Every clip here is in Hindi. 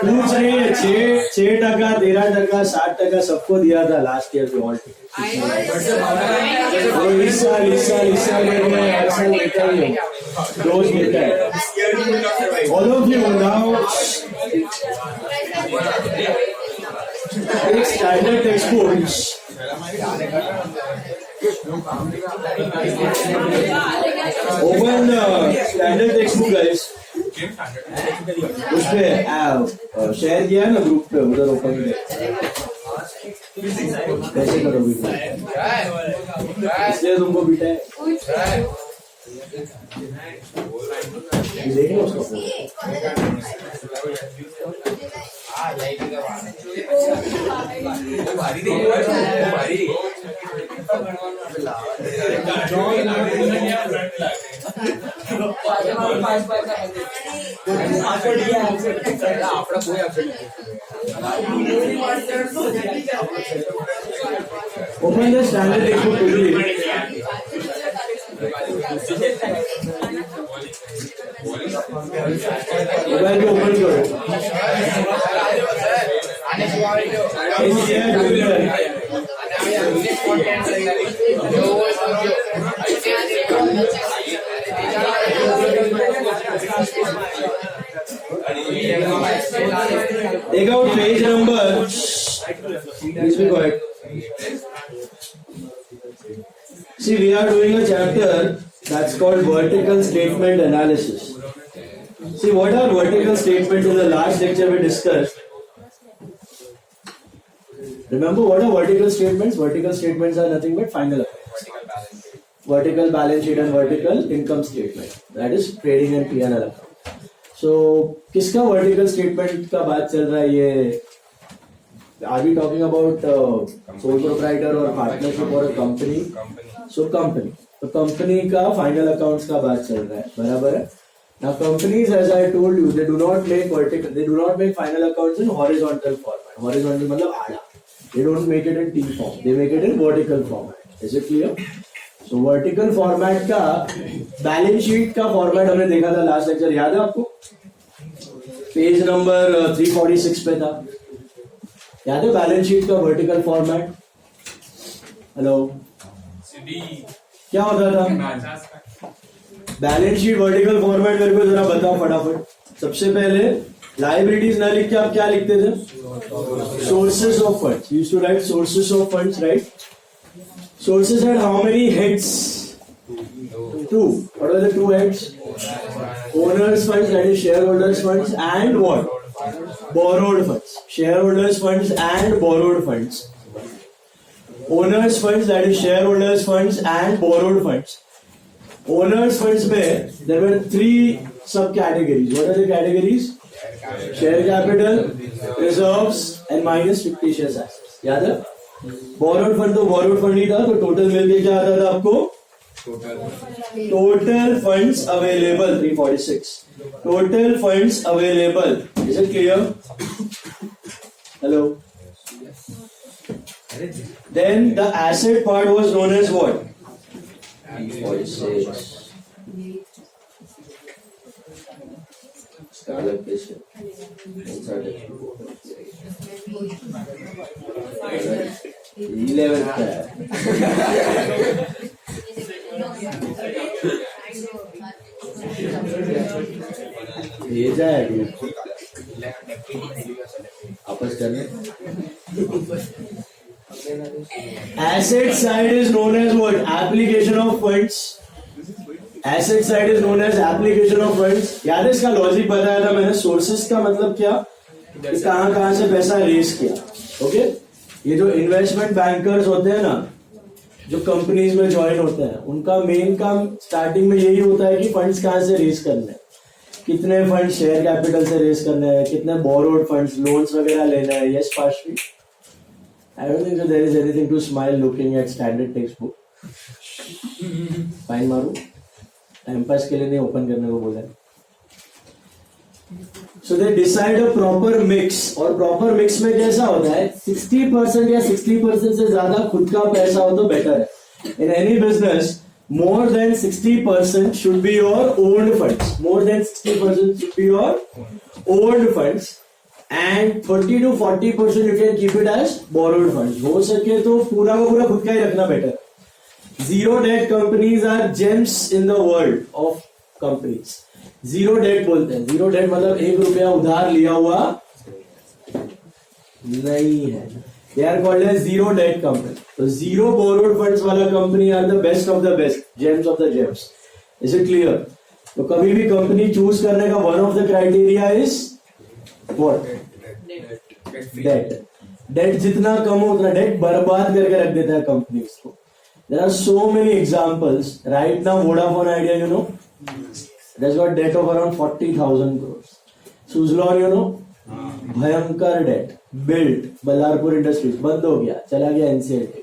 पूछ रही है 6%, 13%, 60% सबको दिया था लास्ट ईयर पे ऑल इस साल में हर साल लेता ही रोज लेता है all of you now standard text books open standard text book guys उस पे शेयर किया है ना ग्रुप पे उधर ओपन कैसे करोगे इसलिए तुमको बीटा है देखो उसको open the standard text mobile को ओपन करो Take out page number. Please be quiet. See, we are doing a chapter that's called vertical statement analysis. See, what are vertical statements? In the last lecture we discussed. Remember what are vertical statements? Vertical statements are nothing but final accounts. Vertical balance sheet and vertical income statement. That is trading and P&L account. So, किसका vertical statement का बात चल रहा है ये? Are we talking about sole proprietor or partnership or a company? So company. तो company का final accounts का बात चल रहा है, बराबर है? Now companies, as I told you, they do not make final accounts in horizontal format. Horizontal मतलब आड़ा. They don't make it in T form. They make it in vertical format. Is it clear? So vertical format का बैलेंस शीट का फॉर्मेट हमने देखा था लास्ट लेक्चर, याद है आपको? पेज नंबर 346 पे था, याद है बैलेंस शीट का वर्टिकल फॉर्मेट? हेलो, क्या होता था बैलेंस शीट वर्टिकल फॉर्मेट? मेरे को जरा बताओ फटाफट। सबसे पहले लाइबिलिटीज ना लिख के आप क्या लिखते थे? Sources of funds. You used to write sources of funds, right? Sources had how many heads? Two. What are the two heads? Owners funds, that is shareholders funds, and what? Borrowed funds. Shareholders funds and borrowed funds. Owners funds, that is shareholders funds and borrowed funds. Owners funds में there were three subcategories. What are the categories? Share capital, reserves, and minus fictitious assets. याद है? बोरोड फंड तो बोरोड फंड ही था, तो टोटल मिलके क्या आता था आपको? Total funds available 346. Total funds available. Is it clear? Hello. Then the asset part was known as what? 346. भेजा है आपस करने. Asset side is known as what? Application of funds asset side is known as application of funds. याद है इसका लॉजिक बताया था मैंने. सोर्सेस का मतलब क्या, कि कहां से पैसा रेज किया. ओके, ये जो इन्वेस्टमेंट बैंकर्स होते हैं ना, जो कंपनीज में ज्वाइन होते हैं, उनका मेन काम स्टार्टिंग में यही होता है कि फंड्स कहां से रेज करने हैं, कितने फंड शेयर कैपिटल से रेज करने हैं, कितने बोरोड फंड्स, लोन्स वगैरह लेना है. Yes Parshvi, I don't think there is anything to smile looking at standard text book. Fine मारू, टाइम पास के लिए नहीं, ओपन करने को बोला. So they decide a proper mix. और प्रॉपर मिक्स में कैसा होता है, 60% या 60% से ज्यादा खुद का पैसा हो तो बेटर है. In any business more than 60% should be your owned funds. More than 60% should be your owned funds, and 30 to 40% you can keep it as borrowed funds. हो सके तो पूरा का पूरा खुद का ही रखना better. Zero debt companies are gems in the world of companies. Zero debt बोलते हैं. Zero debt मतलब 1 रुपया उधार लिया हुआ नहीं है. They are called as zero debt company. So zero borrowed funds वाला company are the best of the best, gems of the gems. Is it clear? तो कभी भी कंपनी चूज करने का one of the criteria is what? Debt. Debt जितना कम हो उतना debt बर्बाद करके रख देता है कंपनी उसको. There are so many examples. Right now Vodafone Idea, you know, it has got debt of around 40,000 crores. Suzlon, you know, भयंकर डेट. बिल्ट बल्लारपुर इंडस्ट्रीज बंद हो गया, चला गया NCLT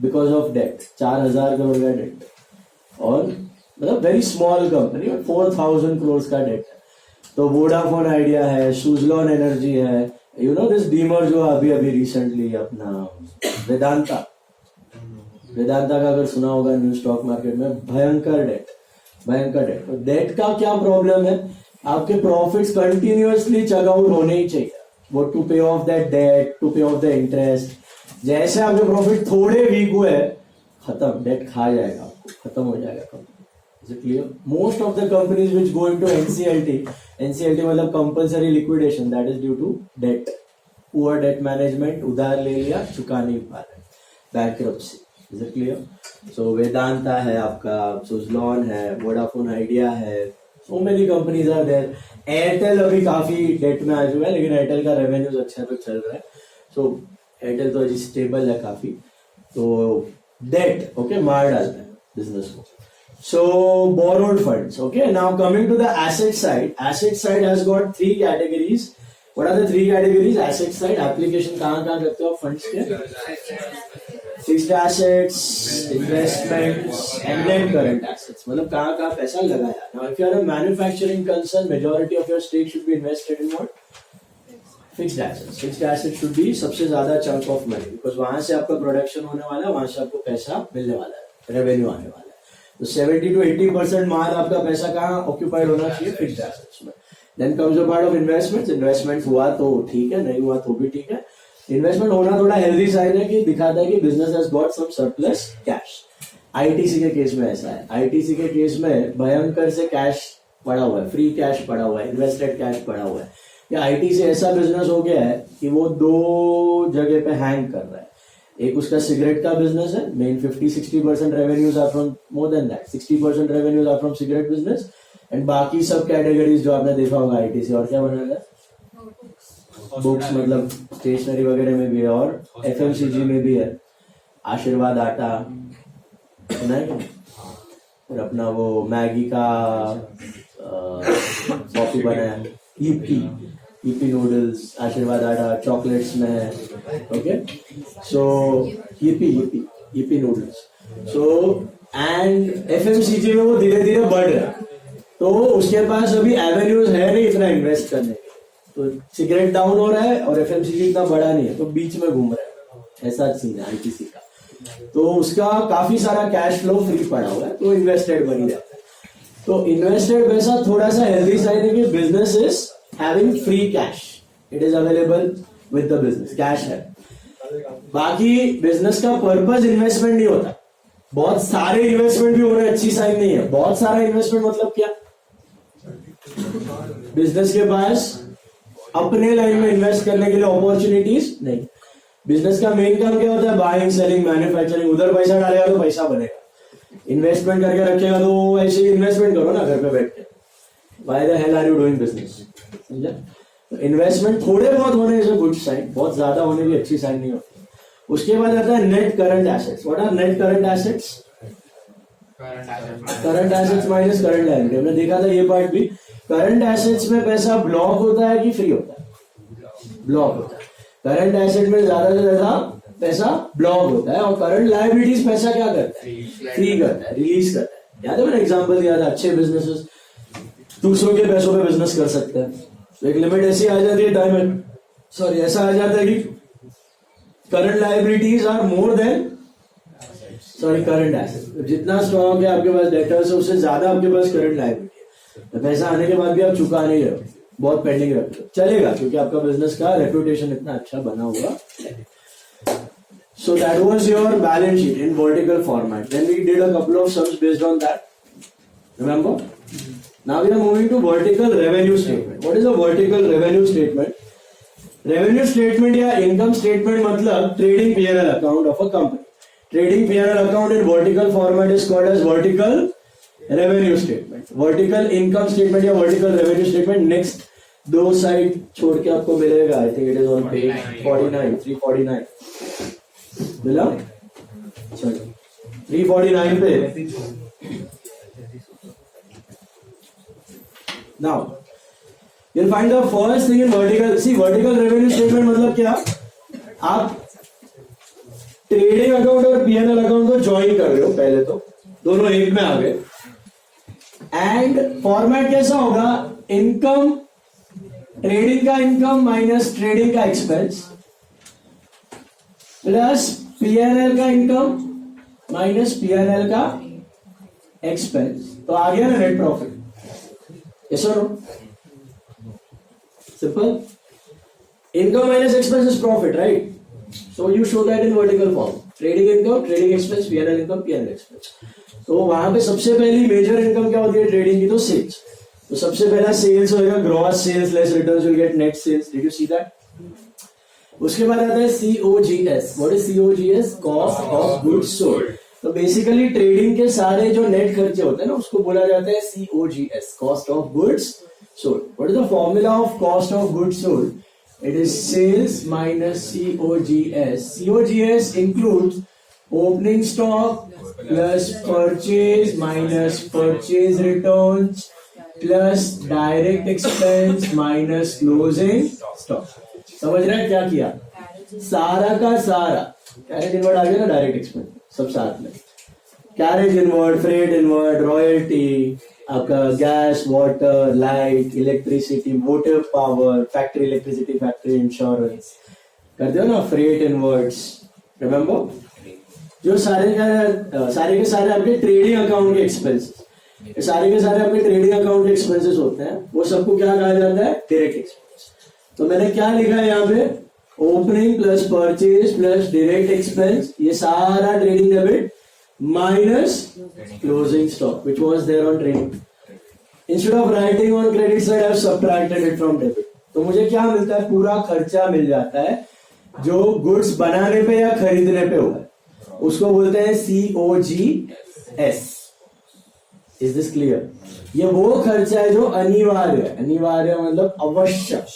because of debt. 4,000 crore का डेट. और मतलब वेरी स्मॉल कंपनी, 4,000 करोड़ का डेट है. तो वोडाफोन आइडिया है, सुजलॉन एनर्जी है, यू नो दिस डीमर जो अभी रिसेंटली अपना वेदांता का अगर सुना होगा न्यू स्टॉक मार्केट में, भयंकर डेट. तो डेट का क्या प्रॉब्लम है, आपके प्रॉफिट्स कंटिन्यूअसली चग आउट होने ही चाहिए. वो टू पे ऑफ दैट डेट, टू पे ऑफ द इंटरेस्ट. जैसे आपके प्रॉफिट थोड़े वीक हुए, खत्म, डेट खा जाएगा आपको, खत्म हो जाएगा company. Is it clear? Most of the companies which go into NCLT मतलब compulsory liquidation, that is due to debt. Poor debt management, उधार ले लिया, चुका नहीं पा रहे, bankruptcy. Is it clear? So Vedanta है आपका, सुजलॉन है, वोडाफोन आइडिया है, so many companies are there. Airtel अभी काफी डेट में आ चुका है, लेकिन एयरटेल का रेवेन्यूज अच्छा तो चल रहा है. सो एयरटेल तो अभी स्टेबल है काफी. तो डेट ओके मार डालता है बिजनेस को. So borrowed funds. Okay, now coming to the asset side. Asset side has got 3 categories. What are the 3 categories? Asset side application कहाँ करते हो फंड्स के? Fixed assets, investments and then current assets. मतलब कहाँ पैसा लगाया. Now if you are a manufacturing concern, majority of your stake should be invested in what? Fixed assets. Fixed asset should be सबसे ज्यादा चंक ऑफ मनी, बिकॉज वहां से आपका प्रोडक्शन होने वाला है, वहां से आपको पैसा मिलने वाला है, रेवेन्यू आने वाला है. तो 70 to 80% माल आपका पैसा कहाँ ऑक्यूपाइड होना चाहिए? फिक्स्ड एसेट्स में. Then comes the part of investments. Investment हुआ तो ठीक है, नहीं हुआ तो भी ठीक है. इन्वेस्टमेंट होना थोड़ा हेल्दी साइड है कि दिखाता है कि business has got some surplus cash. ITC के केस में ऐसा है. आईटीसी के केस में भयंकर से कैश पड़ा हुआ है, फ्री कैश पड़ा हुआ है, इन्वेस्टेड कैश पड़ा हुआ है. या आईटीसी ऐसा बिजनेस हो गया है कि वो 2 जगह पे हैंग कर रहा है. एक उसका सिगरेट का बिजनेस है, main 50-60% revenues are from, more than that 60% revenues are from cigarette business. And बाकी सब कैटेगरीज जो आपने देखा होगा आईटीसी. और क्या बनाया है? बुक्स, मतलब स्टेशनरी वगैरह में भी है, और एफएमसीजी में भी है. आशीर्वाद आटा सुना है क्या? और अपना वो मैगी का कॉफी बनाया, ईपी नूडल्स, आशीर्वाद आटा, चॉकलेट्स में है. Okay, so EP noodles. So and FMCG में वो धीरे धीरे बढ़ रहा है. तो उसके पास अभी एवेन्यूज है नहीं इतना इन्वेस्ट करने. तो सिगरेट डाउन हो रहा है और एफएमसीजी इतना बड़ा नहीं है, तो बीच में घूम रहा है. ऐसा सीन है आईटीसी का. तो उसका काफी सारा कैश फ्लो फ्री पड़ा हुआ है, तो इन्वेस्टेड बनी जाता है. तो इन्वेस्टेड पैसा थोड़ा सा हेल्दी साइड है कि business is having free cash, it is available with the business, cash है. बाकी बिजनेस का पर्पज इन्वेस्टमेंट नहीं होता. बहुत सारे इन्वेस्टमेंट भी हो रहे हैं, अच्छी साइड नहीं है. बहुत सारा इन्वेस्टमेंट मतलब क्या? बिजनेस के पास अपने लाइन में इन्वेस्ट करने के लिए अपॉर्चुनिटीज नहीं. बिजनेस का मेन काम क्या होता है? Buying, selling, manufacturing. उधर पैसा डालेगा तो पैसा बनेगा. इन्वेस्टमेंट करके रखेगा तो ऐसे ही इन्वेस्टमेंट करो ना घर पे बैठ के. Why the hell are you doing business? समझा? इन्वेस्टमेंट थोड़े बहुत होने इज अ गुड साइन, बहुत ज्यादा होने भी अच्छी साइन नहीं होती. उसके बाद आता है net current assets. What are net current assets? Current assets minus current liability. हमने देखा था ये पार्ट भी. करंट एसेट्स में पैसा ब्लॉक होता है कि फ्री होता है? ब्लॉक होता है. करंट एसेट में ज्यादा से ज्यादा पैसा ब्लॉक होता है और करंट लायबिलिटीज पैसा क्या करता है? फ्री करता है, रिलीज करता है. याद है मैंने एग्जांपल दिया था, अच्छे बिजनेसेस दूसरों के पैसों पे बिजनेस कर सकते हैं. तो एक लिमिट ऐसी आ जाती है टाइम, सॉरी ऐसा आ जाता है कि current liabilities are more than current asset. जितना स्टॉक है आपके पास डेटर्स है उससे ज्यादा आपके पास करंट लायबिलिटी है. तो पैसा आने के बाद भी आप चुका नहीं रहे हो, बहुत पेंडिंग रखते हो, चलेगा क्योंकि आपका बिजनेस का रेपुटेशन इतना अच्छा बना हुआ. So that was your balance sheet in vertical format. Then we did a couple of sums based on that. Remember? Now we are moving to vertical revenue statement. What is a vertical revenue statement? Revenue statement या income statement मतलब trading P&L account of a company. Trading P&L account in vertical format is called as vertical revenue statement. Vertical income statement या vertical revenue statement next दो साइड छोड़ के आपको मिलेगा. I think it is on page 49, 349. मिला? चलो 349 पे. Now, you'll find the first thing in vertical. See, vertical revenue statement मतलब क्या? आप ट्रेडिंग अकाउंट और P&L अकाउंट को ज्वाइन कर रहे हो. पहले तो दोनों एक में आ गए. एंड फॉर्मेट कैसा होगा? इनकम, ट्रेडिंग का इनकम माइनस ट्रेडिंग का एक्सपेंस प्लस P&L का इनकम माइनस P&L का एक्सपेंस. तो आ गया ना net profit. Yes or no? Simple. Income minus expense is profit, right? So you show that in vertical form. Trading income, trading expense, P&L income, P&L expense. तो वहां पे सबसे पहली मेजर इनकम क्या होती है ट्रेडिंग की? तो सेल्स. तो सबसे पहला सेल्स होगा, gross sales less returns will get net sales. Did you see that? उसके बाद आता है COGS. What is COGS? Cost of goods sold. तो बेसिकली ट्रेडिंग के सारे जो नेट खर्चे होते हैं ना उसको बोला जाता है COGS, cost of goods sold. What is the formula of cost of goods sold? It is sales minus COGS. COGS includes opening stock plus purchase minus purchase returns plus direct expense minus closing stock. समझ रहे हैं क्या किया? सारा का सारा कैरेज इनवर्ड आ गया ना, डायरेक्ट एक्सपेंस सब साथ में. Carriage inward, freight inward, royalty, आपका gas, water, light, electricity, motive power, factory electricity, factory insurance करते हो ना, फ्रेट इनवर्ड्स. रिमेम्बर जो सारे के सारे आपके ट्रेडिंग अकाउंट के एक्सपेंसेस, सारे के सारे आपके ट्रेडिंग अकाउंट के एक्सपेंसेस होते हैं, वो सबको क्या कहा जाता है? Direct expense. तो मैंने क्या लिखा है यहाँ पे? Opening plus purchase plus direct expense, ये सारा trading debit minus closing stock which was there on trading. Instead of writing on credit side I have subtracted it from debit. तो मुझे क्या मिलता है? पूरा खर्चा मिल जाता है जो गुड्स बनाने पे या खरीदने पे हुआ है, उसको बोलते हैं COGS. Is this clear? ये वो खर्चा है जो अनिवार्य है. अनिवार्य मतलब आवश्यक,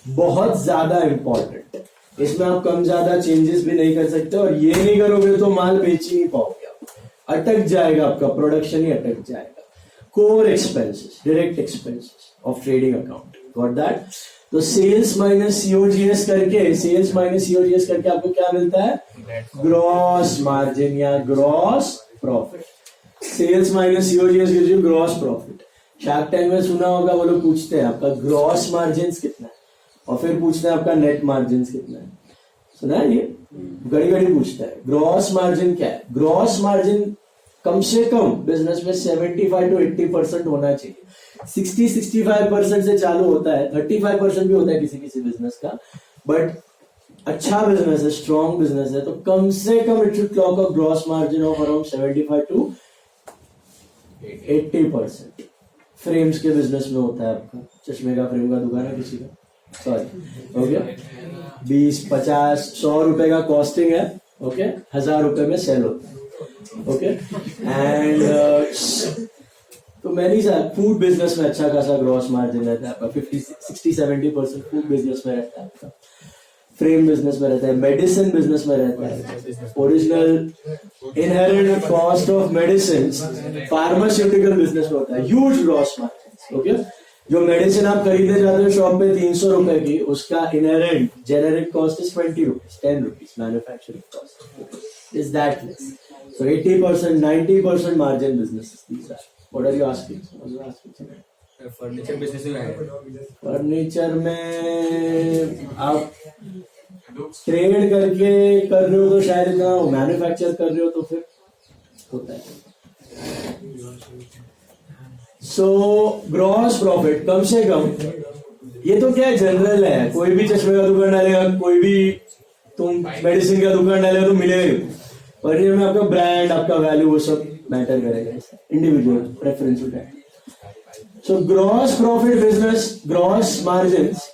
बहुत ज्यादा इंपॉर्टेंट. इसमें आप कम ज्यादा चेंजेस भी नहीं कर सकते और ये नहीं करोगे तो माल बेच ही नहीं पाओगे आप, अटक जाएगा आपका प्रोडक्शन ही अटक जाएगा. Core expenses, direct expenses of trading account. Got that? तो सेल्स माइनस COGS करके, सेल्स माइनस COGS करके आपको क्या मिलता है? ग्रॉस मार्जिन या gross profit. Sales minus COGS gives you gross profit. Shark tank में सुना होगा, वो लोग पूछते हैं आपका ग्रॉस मार्जिन कितना है और फिर पूछते हैं आपका नेट मार्जिन कितना है. सुना है ये? घड़ी घड़ी पूछता है ग्रॉस मार्जिन क्या है. ग्रॉस मार्जिन कम से कम बिजनेस में 75 to 80% होना चाहिए. 60-65% से चालू होता है, 35% भी होता है किसी किसी बिजनेस का. बट अच्छा बिजनेस है, स्ट्रॉन्ग बिजनेस है, तो कम से कम it should clock a gross margin of around 75 to 80%. Frames के बिजनेस में होता है आपका, चश्मे का फ्रेम का दुकान है किसी का, सॉरी हो गया, 20, 50, 100 रुपए का कॉस्टिंग है, ओके, 1000 रुपए में सेल होता है. ओके एंड तो मैंने फूड बिजनेस में अच्छा खासा ग्रॉस मार्जिन रहता है आपका 50-60-70% फूड बिजनेस में रहता है आपका, फ्रेम बिजनेस में रहता है, मेडिसिन बिजनेस में रहता है, original inherent cost of medicine pharmaceutical business में होता है, ह्यूज ग्रॉस मार्जिन। ओके, जो मेडिसिन आप खरीदने जाते हो शॉप पे 300 रुपए की, उसका inherent generic cost is 20 rupees, 10 rupees manufacturing cost is that less. So 80%, 90% margin businesses these are. What are you asking? What are you asking? Furniture business में है। फर्नीचर में आप ट्रेड करके कर रहे हो तो शायद इतना, मैन्युफैक्चर कर रहे हो तो फिर होता है। सो ग्रॉस प्रॉफिट कम से कम, ये तो क्या जनरल है, कोई भी चश्मे का दुकान डालेगा, कोई भी तुम मेडिसिन का दुकान डालेगा तो मिलेगा, पर ये में आपका ब्रांड, आपका वैल्यू, वो सब मैटर करेगा, इंडिविजुअल प्रेफरेंस होता है। So gross profit business, gross margins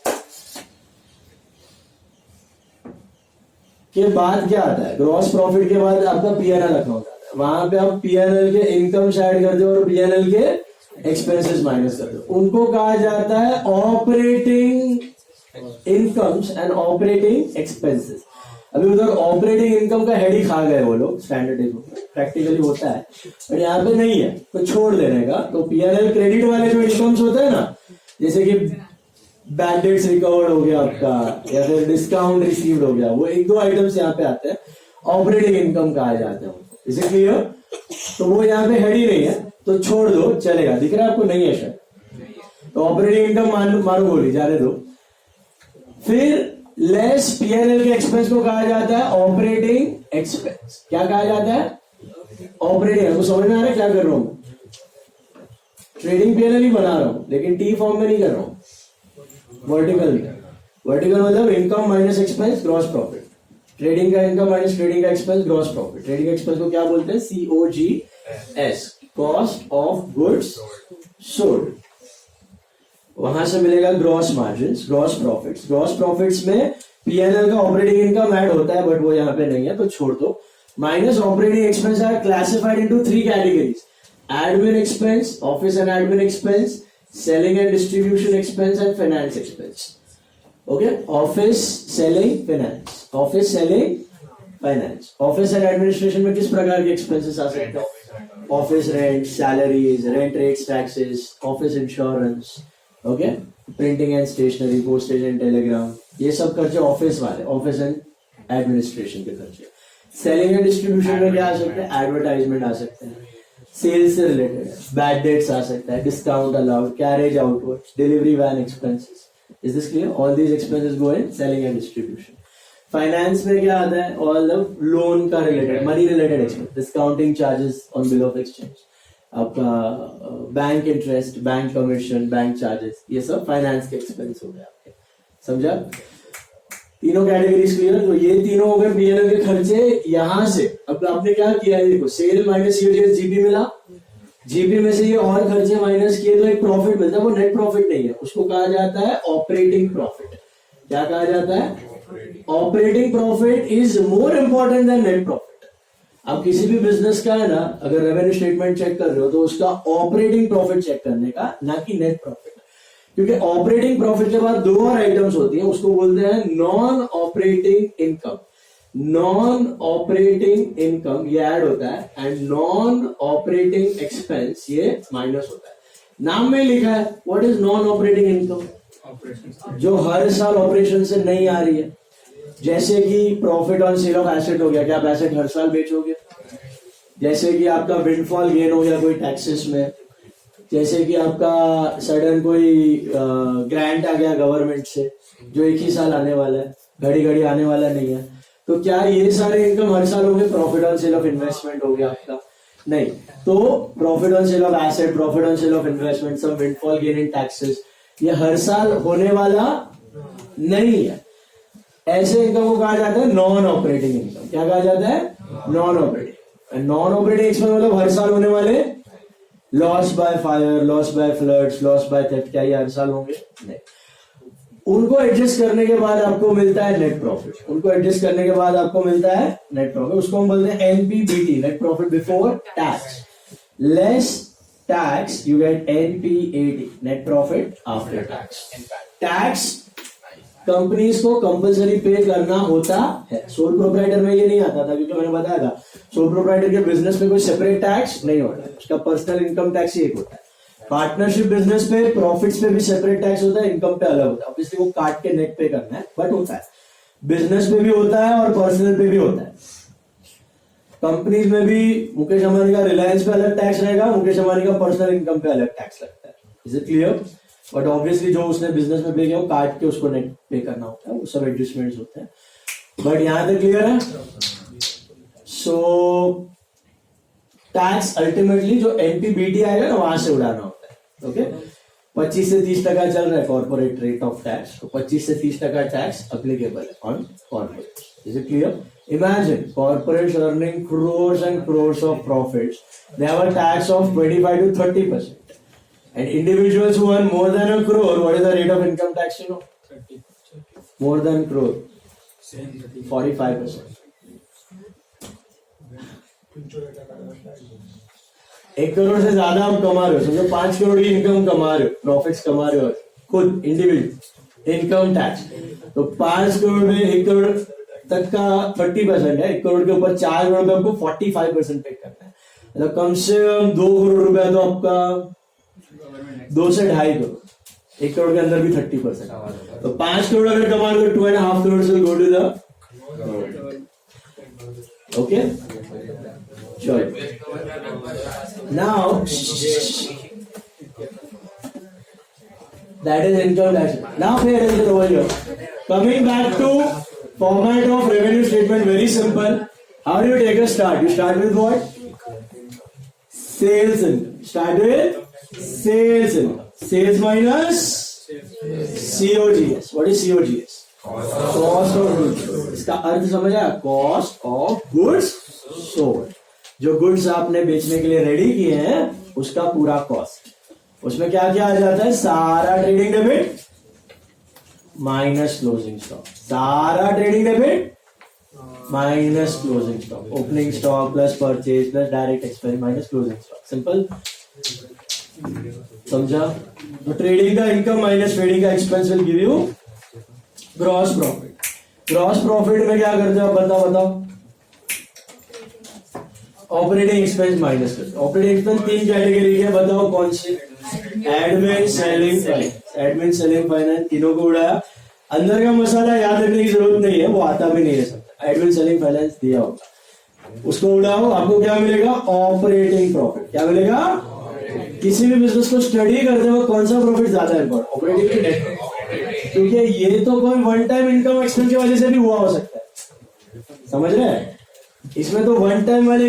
के बाद क्या आता है? ग्रॉस प्रॉफिट के बाद आपका पीएनएल अकाउंट आता है, वहां पे आप पीएनएल के इनकम ऐड करते हो और पीएनएल के एक्सपेंसेस माइनस करते हो। उनको कहा जाता है operating incomes and operating expenses. अभी उधर ऑपरेटिंग इनकम का हेड ही खा गए वो लोग, स्टैंडर्ड प्रैक्टिकली होता है, पर यहाँ पे नहीं है तो छोड़ देने का। तो पीएनएल क्रेडिट वाले जो इनकम्स होते हैं ना, जैसे कि बैड डेट्स रिकवर्ड हो गया आपका, या फिर डिस्काउंट रिसीव्ड हो गया, वो एक दो आइटम्स यहाँ पे आते हैं, ऑपरेटिंग इनकम कहा जाता है उनको। Is it clear? तो वो यहाँ पे हेड ही नहीं है तो छोड़ दो, चलेगा। दिख रहा है आपको? नहीं है शायद, तो ऑपरेटिंग इनकम मारो गोली, जाने दो। फिर लेस पीएनएल के एक्सपेंस को कहा जाता है ऑपरेटिंग एक्सपेंस। क्या कहा जाता है? ऑपरेटिंग। आपको समझ में आ रहा है क्या कर रहा हूं? ट्रेडिंग पीएनएल ही बना रहा हूं, लेकिन टी फॉर्म में नहीं कर रहा हूं, वर्टिकल में। वर्टिकल मतलब income minus expense, gross profit. Trading का इनकम माइनस ट्रेडिंग का expense, gross profit. Trading expense को क्या बोलते हैं? COGS, cost of goods sold. वहां से मिलेगा gross margin, gross profits. Gross profits में पीएनएल का ऑपरेटिंग इनकम ऐड होता है, बट वो यहाँ पे नहीं है तो छोड़ दो। Minus operating expense are classified into 3 categories: admin expense, office and admin expense, selling and distribution expense and finance expense. Okay, office, selling, finance. Office, selling, finance. Office and administration में किस प्रकार के एक्सपेंसेस आ सकते हैं? Office rent, salaries, rent rates, taxes, office insurance, okay, printing and stationery, postage and telegram, ये सब खर्चे ऑफिस वाले, ऑफिस एंड एडमिनिस्ट्रेशन के खर्चे। सेलिंग एंड डिस्ट्रीब्यूशन में क्या आ सकते हैं? एडवर्टाइजमेंट आ सकते हैं, सेल्स से रिलेटेड, बैड डेट्स आ सकता है, discount allowed, carriage outward, delivery van expenses. Is this clear? All these expenses go in selling and distribution. Finance में क्या आता है? ऑल द लोन का related, money related expense, discounting charges on bill of exchange, आपका bank interest, bank commission, bank charges, ये सब फाइनेंस के एक्सपेंस हो गए आपके। समझा? तीनों कैटेगरीज क्लियर? तो ये तीनों हो गए पीएनएल के खर्चे। यहां से अब आपने क्या किया है? देखो, सेल माइनस यूजीएस जीपी मिला, जीपी में से ये और खर्चे माइनस किए तो एक प्रॉफिट मिलता है, वो नेट प्रॉफिट नहीं है, उसको कहा जाता है ऑपरेटिंग प्रॉफिट। क्या कहा जाता है? Operating profit is more important than net profit. आप किसी भी बिजनेस का है ना, अगर रेवेन्यू स्टेटमेंट चेक कर रहे हो तो उसका ऑपरेटिंग प्रॉफिट चेक करने का, ना कि नेट प्रॉफिट। क्योंकि ऑपरेटिंग प्रॉफिट के बाद 2 और आइटम्स होती हैं, उसको बोलते हैं non operating income. Non operating income ये ऐड होता है, एंड नॉन ऑपरेटिंग एक्सपेंस ये माइनस होता है। नाम में लिखा है what is non operating income? जो हर साल ऑपरेशन से नहीं आ रही है। जैसे कि profit on sale of asset हो गया, क्या आप एसेट हर साल बेचोगे? जैसे कि आपका विंडफॉल गेन हो गया कोई टैक्सेस में, जैसे कि आपका सडन कोई ग्रांट आ गया गवर्नमेंट से जो एक ही साल आने वाला है, घड़ी घड़ी आने वाला नहीं है, तो क्या ये सारे इनकम हर साल होंगे? Profit on sale of investment हो गया आपका, नहीं। तो profit on sale of asset, profit on sale of investment, सब विंडफॉल गेन इन टैक्सेस, ये हर साल होने वाला नहीं है। ऐसे इनकम को कहा जाता है नॉन ऑपरेटिंग इनकम। क्या कहा जाता है? Non operating. Non operating expense मतलब हर साल होने वाले loss by fire, loss by floods, loss by theft, क्या ये हर साल होंगे? नहीं। उनको एडजस्ट करने के बाद आपको मिलता है नेट प्रॉफिट, उनको एडजस्ट करने के बाद आपको मिलता है नेट प्रॉफिट, उसको हम बोलते हैं NPBT, net profit before tax, less tax you get NPAT, net profit after tax. Tax companies को कंपलसरी पे करना होता है, सोल प्रोप्राइटर में ये नहीं आता था, क्योंकि मैंने बताया था सोल प्रोप्राइटर के बिजनेस में कोई सेपरेट टैक्स नहीं होता है, उसका पर्सनल इनकम टैक्स ही एक होता है। पार्टनरशिप बिजनेस पे प्रॉफिट्स पे भी सेपरेट टैक्स होता है, इनकम पे अलग होता है, ऑब्वियसली वो काट के नेट पे करना है, बट होता है। बिजनेस पे भी होता है और पर्सनल पे भी होता है। कंपनीज में भी मुकेश अंबानी का रिलायंस पे अलग टैक्स रहेगा, मुकेश अंबानी का पर्सनल इनकम पे अलग टैक्स लगता है। Is it clear? But obviously जो उसने बिजनेस में पे किया वो काट के उसको नेट पे करना होता है, वो सब एडजस्टमेंट्स होते हैं। बट यहां तक क्लियर है? सो टैक्स अल्टीमेटली जो एनपीबीटी आएगा ना वहां से उड़ाना होता है। ओके, 25 से 30% चल रहा है कॉर्पोरेट रेट ऑफ टैक्स, तो 25 से 30% टैक्स एप्लीकेबल है on corporate. Is it clear? Imagine corporates earning crores and crores of profits. They have a tax of 25 to 30%. And individuals who earn more than a crore, what is the rate of income tax? You know, 30. more than crore, 45%. 1 crore से ज्यादा आप कमा रहे हो, समझो 5 करोड़ की इनकम कमा रहे हो, प्रॉफिट्स कमा रहे हो खुद इंडिविजुअल, इनकम टैक्स तो 5 करोड़ में 1 करोड़ तक का 30% है, 1 करोड़ के ऊपर 4 करोड़ में आपको 45% पे करना है, मतलब कम से कम 2 करोड़ रुपया तो आपका 2 से 2.5 करोड़, 1 करोड़ के अंदर भी 30%, तो 5 करोड़ अगर कमा लो 2.5 करोड़ से गो टू द ओके। चलो now that is income tax. Now pay attention over here. Coming back to format of revenue statement, very simple. How do you take a start? You start with what? Sales income. Start with sales income. Sales minus COGS. What is COGS? Cost of goods sold. इसका अर्थ समझ आया? Cost of goods sold. जो गुड्स आपने बेचने के लिए रेडी किए हैं उसका पूरा कॉस्ट, उसमें क्या क्या आ जाता है? सारा trading debit minus closing stock, सारा trading debit minus closing stock, opening stock plus purchase plus direct expense minus closing stock. Simple, समझा? तो ट्रेडिंग का इनकम माइनस ट्रेडिंग का expense will give you gross profit. Gross profit में क्या करते हो बताओ? ऑपरेटिंग एक्सपेंस माइनस करते हो। ऑपरेटिंग एक्सपेंस 3 कैटेगरी के, बताओ कौन सी? Admin, selling, finance. Admin, selling, finance तीनों को उड़ाया। अंदर का मसाला याद रखने की जरूरत नहीं है, वो आता भी नहीं है सकता। एडमिन, सेलिंग, फाइनेंस दिया होगा, उसको उड़ाओ, आपको क्या मिलेगा? Operating profit. क्या मिलेगा? किसी भी बिजनेस को स्टडी करते हुए कौन सा प्रॉफिट ज्यादा इंपॉर्टेंट? ऑपरेटिंग की नेट प्रॉफिट, क्योंकि ये तो कोई वन टाइम इनकम एक्सपेंस की वजह से भी हुआ हो सकता है, समझ रहे हैं? इसमें तो वन टाइम वाले